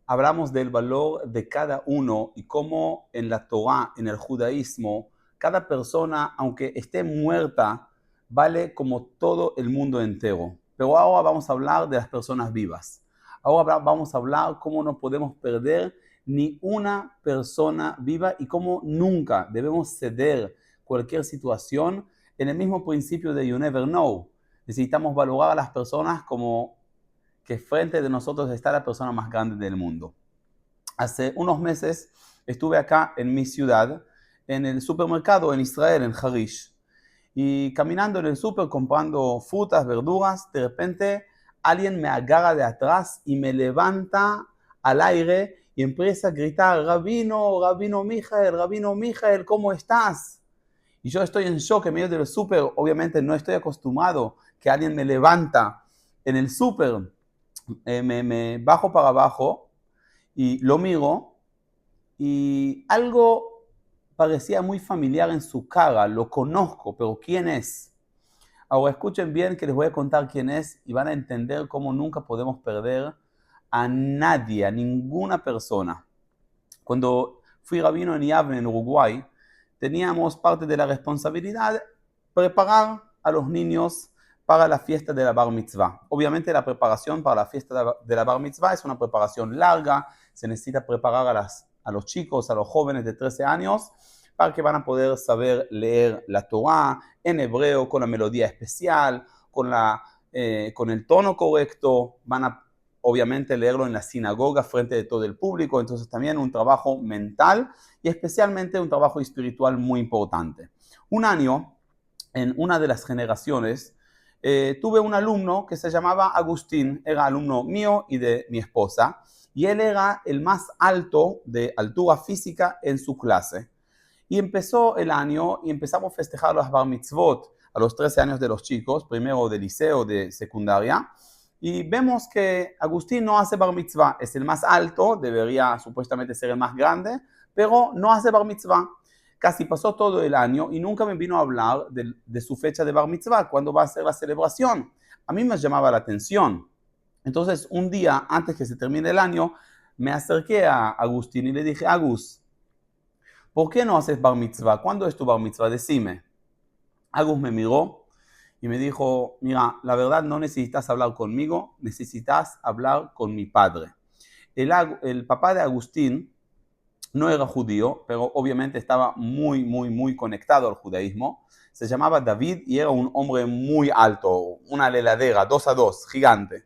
hablamos del valor de cada uno y cómo en la Torá, en el judaísmo, cada persona, aunque esté muerta, vale como todo el mundo entero. Pero ahora vamos a hablar de las personas vivas. Ahora vamos a hablar cómo no podemos perder ni una persona viva y cómo nunca debemos ceder cualquier situación en el mismo principio de You Never Know. Necesitamos valorar a las personas como que frente de nosotros está la persona más grande del mundo. Hace unos meses estuve acá en mi ciudad, en el supermercado en Israel, en Harish, y caminando en el super comprando frutas, verduras, de repente alguien me agarra de atrás y me levanta al aire y empieza a gritar: Rabino, Rabino Mijael, ¿cómo estás? Y yo estoy en shock en medio del súper. Obviamente no estoy acostumbrado que alguien me levanta en el súper. Me bajo para abajo y lo miro y algo parecía muy familiar en su cara. Lo conozco, pero ¿quién es? Ahora escuchen bien que les voy a contar quién es y van a entender cómo nunca podemos perder a nadie, a ninguna persona. Cuando fui rabino en Yavne, en Uruguay, teníamos parte de la responsabilidad preparar a los niños para la fiesta de la Bar Mitzvah. Obviamente la preparación para la fiesta de la Bar Mitzvah es una preparación larga, se necesita preparar a los chicos, a los jóvenes de 13 años, para que van a poder saber leer la Torá en hebreo, con la melodía especial, con el tono correcto, van a obviamente leerlo en la sinagoga frente de todo el público. Entonces también un trabajo mental y especialmente un trabajo espiritual muy importante. Un año, en una de las generaciones, tuve un alumno que se llamaba Agustín, era alumno mío y de mi esposa, y él era el más alto de altura física en su clase. Y empezó el año y empezamos a festejar los bar mitzvot a los 13 años de los chicos, primero de liceo, de secundaria, y vemos que Agustín no hace bar mitzvah, es el más alto, debería supuestamente ser el más grande, pero no hace bar mitzvah. Casi pasó todo el año y nunca me vino a hablar de su fecha de bar mitzvah, cuándo va a ser la celebración. A mí me llamaba la atención. Entonces, un día antes que se termine el año, me acerqué a Agustín y le dije: Agus, ¿por qué no haces bar mitzvah? ¿Cuándo es tu bar mitzvah? Decime. Agus me miró y me dijo: mira, la verdad no necesitas hablar conmigo, necesitas hablar con mi padre. El papá de Agustín no era judío, pero obviamente estaba muy conectado al judaísmo. Se llamaba David y era un hombre muy alto, una heladera, 2 a 2, gigante.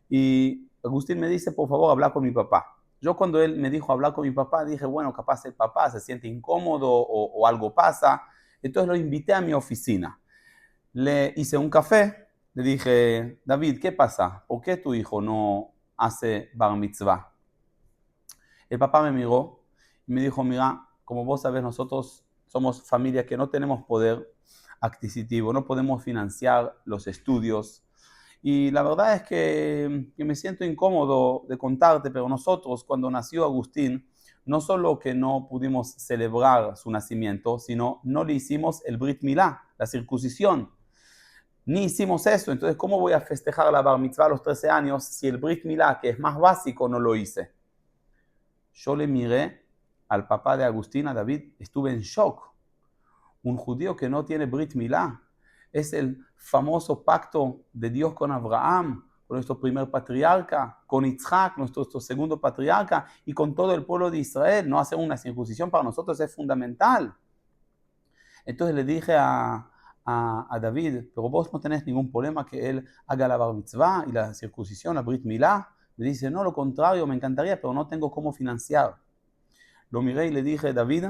Y Agustín me dice: por favor, habla con mi papá. Yo cuando él me dijo hablar con mi papá, dije: bueno, capaz el papá se siente incómodo o algo pasa. Entonces lo invité a mi oficina. Le hice un café, le dije: David, ¿qué pasa? ¿Por qué tu hijo no hace bar mitzvah? El papá me miró y me dijo: mira, como vos sabés, nosotros somos familia que no tenemos poder adquisitivo, no podemos financiar los estudios. Y la verdad es que me siento incómodo de contarte, pero nosotros, cuando nació Agustín, no solo que no pudimos celebrar su nacimiento, sino no le hicimos el Brit Milá, la circuncisión. Ni hicimos eso. Entonces, ¿cómo voy a festejar la Bar Mitzvah a los 13 años si el Brit Milá, que es más básico, no lo hice? Yo le miré al papá de Agustín, a David, estuve en shock. Un judío que no tiene Brit Milá. Es el famoso pacto de Dios con Abraham, con nuestro primer patriarca, con Isaac, nuestro segundo patriarca, y con todo el pueblo de Israel. No hacer una circuncisión para nosotros es fundamental. Entonces le dije a David: pero vos no tenés ningún problema que él haga la bar mitzvah y la circuncisión, la Brit Milá. Me dice: no, lo contrario, me encantaría, pero no tengo cómo financiar. Lo miré y le dije: David,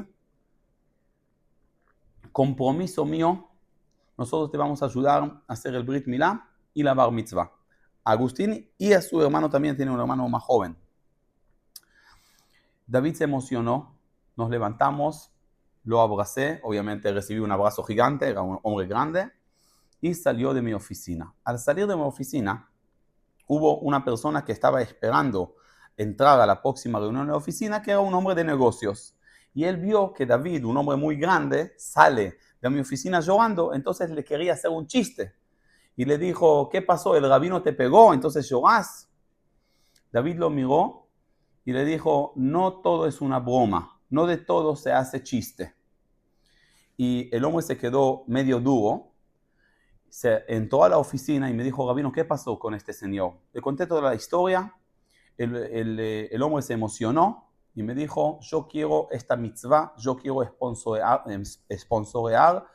compromiso mío, nosotros te vamos a ayudar a hacer el Brit Milá y la Bar Mitzvah. Agustín y a su hermano también, tiene un hermano más joven. David se emocionó, nos levantamos, lo abracé, obviamente recibí un abrazo gigante, era un hombre grande, y salió de mi oficina. Al salir de mi oficina, hubo una persona que estaba esperando entrar a la próxima reunión de la oficina, que era un hombre de negocios. Y él vio que David, un hombre muy grande, sale de mi oficina llorando, entonces le quería hacer un chiste. Y le dijo: ¿qué pasó? ¿El rabino te pegó? ¿Entonces llorás? David lo miró y le dijo, no todo es una broma, no de todo se hace chiste. Y el hombre se quedó medio duro, se entró a la oficina y me dijo, Rabino, ¿qué pasó con este señor? Le conté toda la historia, el hombre se emocionó y me dijo, yo quiero esta mitzvah, yo quiero sponsorear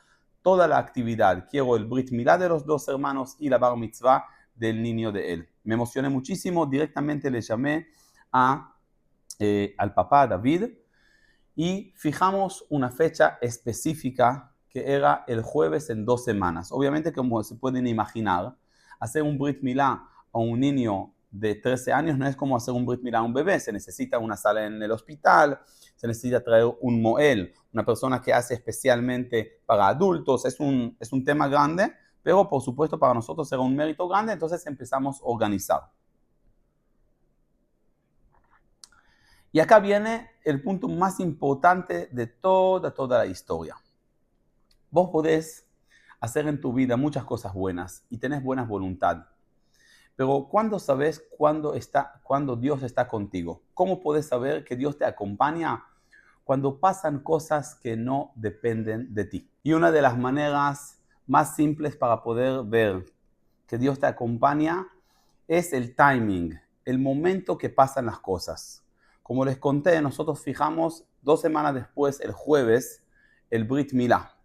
toda la actividad. Quiero el Brit Milá de los dos hermanos y la Bar Mitzvah del niño de él. Me emocioné muchísimo, directamente le llamé al papá David y fijamos una fecha específica que era el jueves en 2 semanas. Obviamente, como se pueden imaginar, hacer un Brit Milá a un niño de 13 años no es como hacer un Brit Milá a un bebé. Se necesita una sala en el hospital, se necesita traer un moel, una persona que hace especialmente para adultos. Es un tema grande, pero por supuesto para nosotros era un mérito grande, entonces empezamos a organizar. Y acá viene el punto más importante de toda la historia. Vos podés hacer en tu vida muchas cosas buenas y tenés buena voluntad. Pero ¿cuándo sabes cuándo Dios está contigo? ¿Cómo podés saber que Dios te acompaña? Cuando pasan cosas que no dependen de ti. Y una de las maneras más simples para poder ver que Dios te acompaña es el timing, el momento que pasan las cosas. Como les conté, nosotros fijamos 2 semanas después, el jueves, el Brit Milá.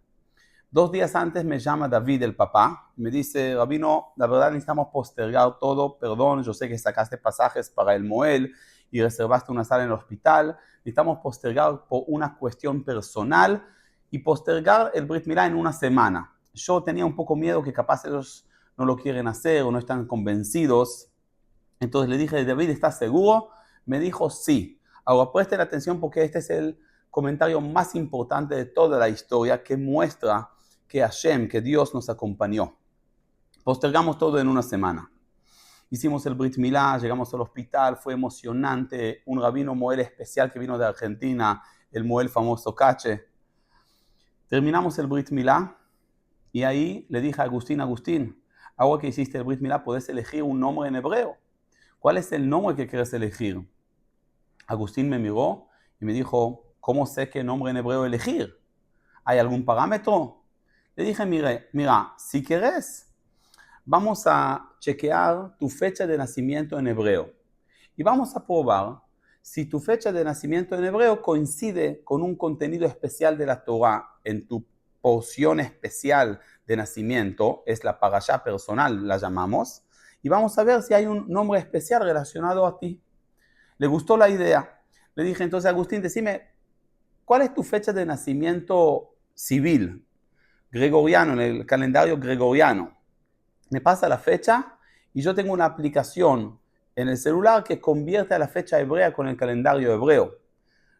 2 días antes me llama David, el papá, y me dice, Rabino, la verdad necesitamos postergar todo, perdón, yo sé que sacaste pasajes para el Moel y reservaste una sala en el hospital, necesitamos postergar por una cuestión personal y postergar el Brit Milá en 1 semana. Yo tenía un poco miedo que capaz ellos no lo quieren hacer o no están convencidos. Entonces le dije, David, ¿estás seguro? Me dijo, sí. Ahora presten atención porque este es el comentario más importante de toda la historia que muestra que Hashem, que Dios nos acompañó. Postergamos todo en 1 semana. Hicimos el Brit Milá, llegamos al hospital, fue emocionante. Un rabino Moel especial que vino de Argentina, el Moel famoso Cache. Terminamos el Brit Milá y ahí le dije a Agustín, ahora que hiciste el Brit Milá, podés elegir un nombre en hebreo. ¿Cuál es el nombre que quieres elegir? Agustín me miró y me dijo, ¿cómo sé qué nombre en hebreo elegir? ¿Hay algún parámetro? Le dije, mira, si querés, vamos a chequear tu fecha de nacimiento en hebreo. Y vamos a probar si tu fecha de nacimiento en hebreo coincide con un contenido especial de la Torah en tu porción especial de nacimiento, es la parashá personal, la llamamos, y vamos a ver si hay un nombre especial relacionado a ti. Le gustó la idea. Le dije, entonces, Agustín, decime, ¿cuál es tu fecha de nacimiento civil, gregoriano, en el calendario gregoriano? Me pasa la fecha y yo tengo una aplicación en el celular que convierte a la fecha hebrea con el calendario hebreo.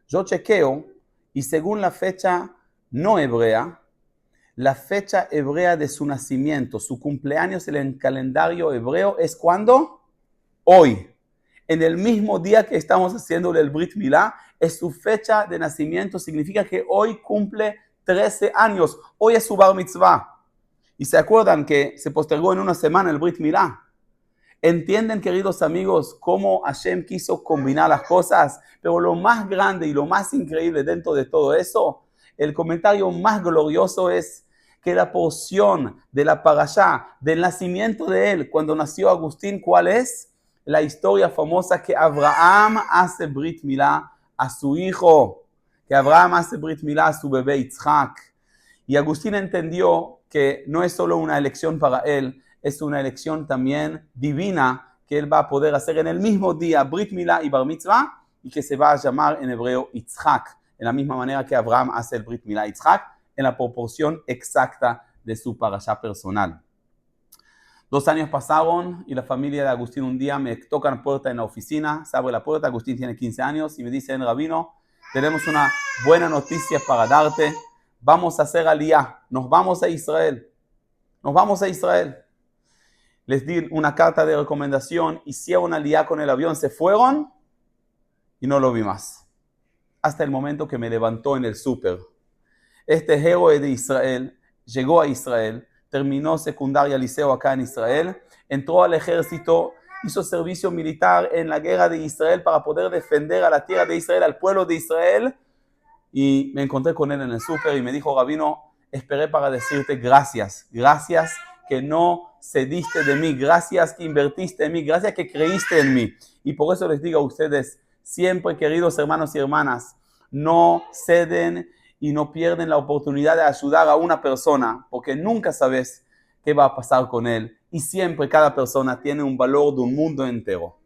Yo chequeo y según la fecha no hebrea, la fecha hebrea de su nacimiento, su cumpleaños en el calendario hebreo es ¿cuándo? Hoy. En el mismo día que estamos haciendo el Brit Milá, es su fecha de nacimiento, significa que hoy cumple 13 años. Hoy es su Bar Mitzvah. Y se acuerdan que se postergó en 1 semana el Brit Milá. ¿Entienden, queridos amigos, cómo Hashem quiso combinar las cosas? Pero lo más grande y lo más increíble dentro de todo eso, el comentario más glorioso es que la porción de la parashá, del nacimiento de él, cuando nació Agustín, ¿cuál es? La historia famosa que Abraham hace Brit Milá a su hijo, que Abraham hace Brit Milá a su bebé Yitzhak. Y Agustín entendió que no es solo una elección para él, es una elección también divina que él va a poder hacer en el mismo día Brit Milá y Bar Mitzvah y que se va a llamar en hebreo Yitzhak, en la misma manera que Abraham hace el Brit Milá Yitzhak, en la proporción exacta de su parashá personal. 2 años pasaron y la familia de Agustín un día me toca la puerta en la oficina, se abre la puerta, Agustín tiene 15 años y me dicen, Rabino, tenemos una buena noticia para darte, vamos a hacer aliyá, nos vamos a Israel. Les di una carta de recomendación, hicieron aliyá con el avión, se fueron y no lo vi más. Hasta el momento que me levantó en el súper. Este héroe de Israel llegó a Israel, terminó secundaria liceo acá en Israel, entró al ejército hizo servicio militar en la guerra de Israel para poder defender a la tierra de Israel, al pueblo de Israel. Y me encontré con él en el súper y me dijo, Rabino, esperé para decirte gracias. Gracias que no cediste de mí. Gracias que invertiste en mí. Gracias que creíste en mí. Y por eso les digo a ustedes, siempre, queridos hermanos y hermanas, no ceden y no pierden la oportunidad de ayudar a una persona, porque nunca sabes qué va a pasar con él. Y siempre cada persona tiene un valor de un mundo entero.